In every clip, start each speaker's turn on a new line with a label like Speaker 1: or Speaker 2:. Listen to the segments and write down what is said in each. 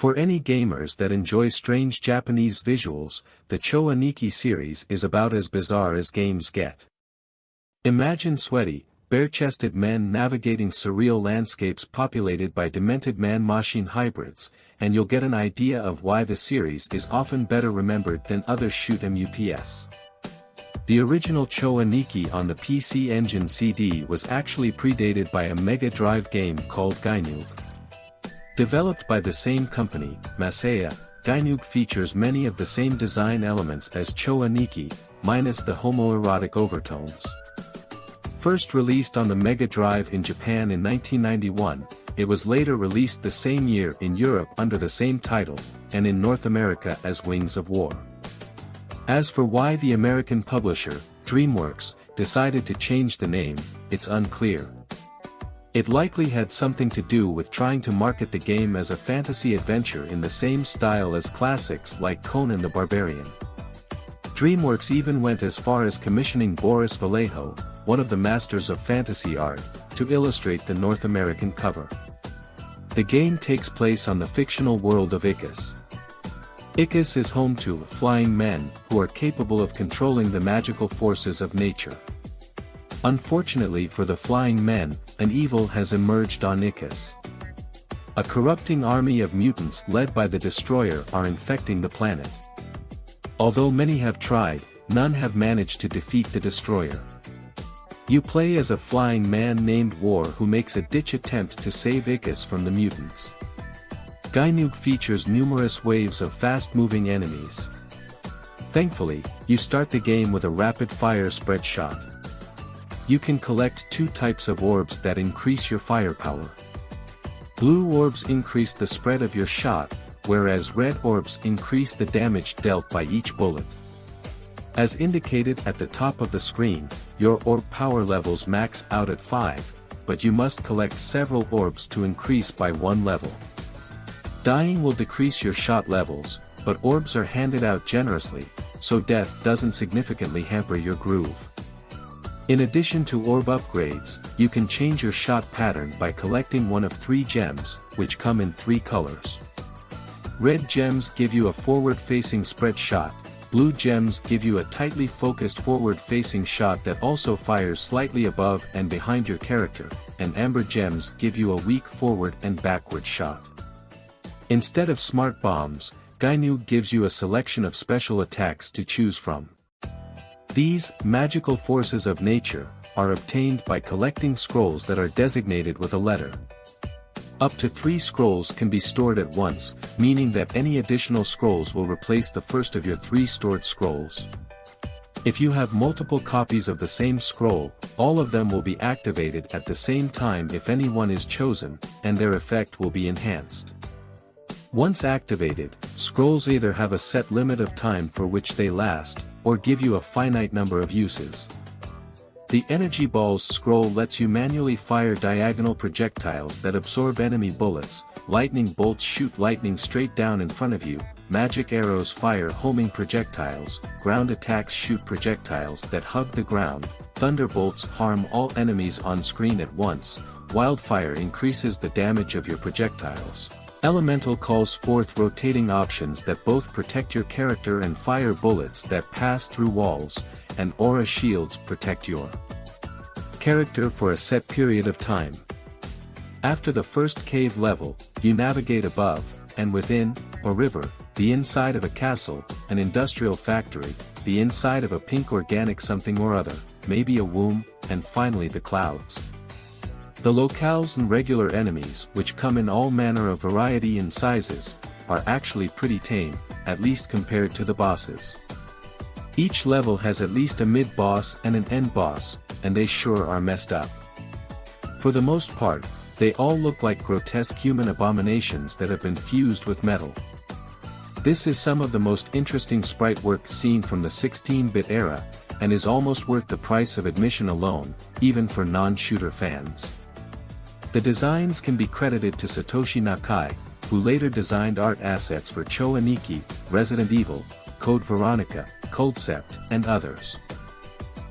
Speaker 1: For any gamers that enjoy strange Japanese visuals, the Cho Aniki series is about as bizarre as games get. Imagine sweaty, bare-chested men navigating surreal landscapes populated by demented man-machine hybrids, and you'll get an idea of why the series is often better remembered than other shoot 'em ups. The original Cho Aniki on the PC Engine CD was actually predated by a Mega Drive game called Gainug. Developed by the same company, Masaya, Gainug features many of the same design elements as Cho Aniki, minus the homoerotic overtones. First released on the Mega Drive in Japan in 1991, it was later released the same year in Europe under the same title, and in North America as Wings of War. As for why the American publisher, DreamWorks, decided to change the name, it's unclear. It likely had something to do with trying to market the game as a fantasy adventure in the same style as classics like Conan the Barbarian. DreamWorks even went as far as commissioning Boris Vallejo, one of the masters of fantasy art, to illustrate the North American cover. The game takes place on the fictional world of Ickis. Ickis is home to flying men who are capable of controlling the magical forces of nature. Unfortunately for the flying men, an evil has emerged on Ickis. A corrupting army of mutants led by the Destroyer are infecting the planet. Although many have tried, none have managed to defeat the Destroyer. You play as a flying man named War who makes a ditch attempt to save Ickis from the mutants. Gainug features numerous waves of fast-moving enemies. Thankfully, you start the game with a rapid-fire spread shot. You can collect two types of orbs that increase your firepower. Blue orbs increase the spread of your shot, whereas red orbs increase the damage dealt by each bullet. As indicated at the top of the screen, your orb power levels max out at 5, but you must collect several orbs to increase by one level. Dying will decrease your shot levels, but orbs are handed out generously, so death doesn't significantly hamper your groove. In addition to orb upgrades, you can change your shot pattern by collecting one of 3 gems, which come in 3 colors. Red gems give you a forward-facing spread shot, blue gems give you a tightly focused forward-facing shot that also fires slightly above and behind your character, and amber gems give you a weak forward and backward shot. Instead of smart bombs, Gainug gives you a selection of special attacks to choose from. These magical forces of nature are obtained by collecting scrolls that are designated with a letter. Up to 3 scrolls can be stored at once, meaning that any additional scrolls will replace the first of your 3 stored scrolls. If you have multiple copies of the same scroll, all of them will be activated at the same time if any one is chosen, and their effect will be enhanced. Once activated, scrolls either have a set limit of time for which they last, or give you a finite number of uses. The Energy Balls scroll lets you manually fire diagonal projectiles that absorb enemy bullets, lightning bolts shoot lightning straight down in front of you, magic arrows fire homing projectiles, ground attacks shoot projectiles that hug the ground, thunderbolts harm all enemies on screen at once, wildfire increases the damage of your projectiles. Elemental calls forth rotating options that both protect your character and fire bullets that pass through walls, and aura shields protect your character for a set period of time. After the first cave level, you navigate above, and within, a river, the inside of a castle, an industrial factory, the inside of a pink organic something or other, maybe a womb, and finally the clouds. The locales and regular enemies, which come in all manner of variety and sizes, are actually pretty tame, at least compared to the bosses. Each level has at least a mid-boss and an end boss, and they sure are messed up. For the most part, they all look like grotesque human abominations that have been fused with metal. This is some of the most interesting sprite work seen from the 16-bit era, and is almost worth the price of admission alone, even for non-shooter fans. The designs can be credited to Satoshi Nakai, who later designed art assets for Cho Aniki, Resident Evil, Code Veronica, Coldcept, and others.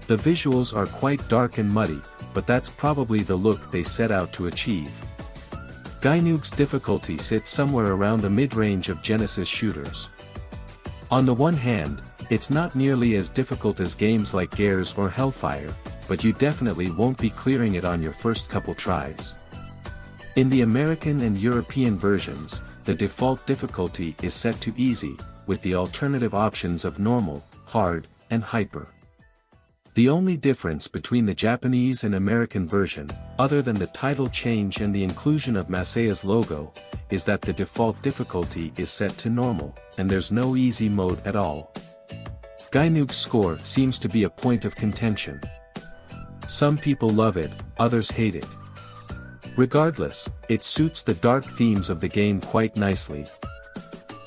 Speaker 1: The visuals are quite dark and muddy, but that's probably the look they set out to achieve. Gynoog's difficulty sits somewhere around the mid-range of Genesis shooters. On the one hand, it's not nearly as difficult as games like Gears or Hellfire, but you definitely won't be clearing it on your first couple tries. In the American and European versions, the default difficulty is set to easy, with the alternative options of normal, hard, and hyper. The only difference between the Japanese and American version, other than the title change and the inclusion of Masaya's logo, is that the default difficulty is set to normal, and there's no easy mode at all. Gynoog's score seems to be a point of contention. Some people love it, others hate it. Regardless, it suits the dark themes of the game quite nicely.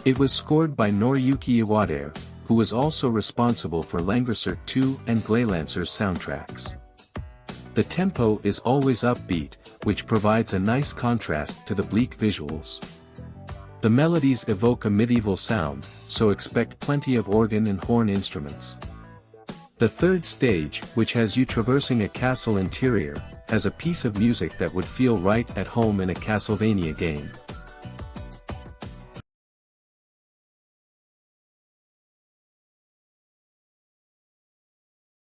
Speaker 1: It was scored by Noriyuki Iwate, who was also responsible for Langrisser 2 and Glaylancer's soundtracks. The tempo is always upbeat, which provides a nice contrast to the bleak visuals. The melodies evoke a medieval sound, so expect plenty of organ and horn instruments. The third stage, which has you traversing a castle interior, has a piece of music that would feel right at home in a Castlevania game.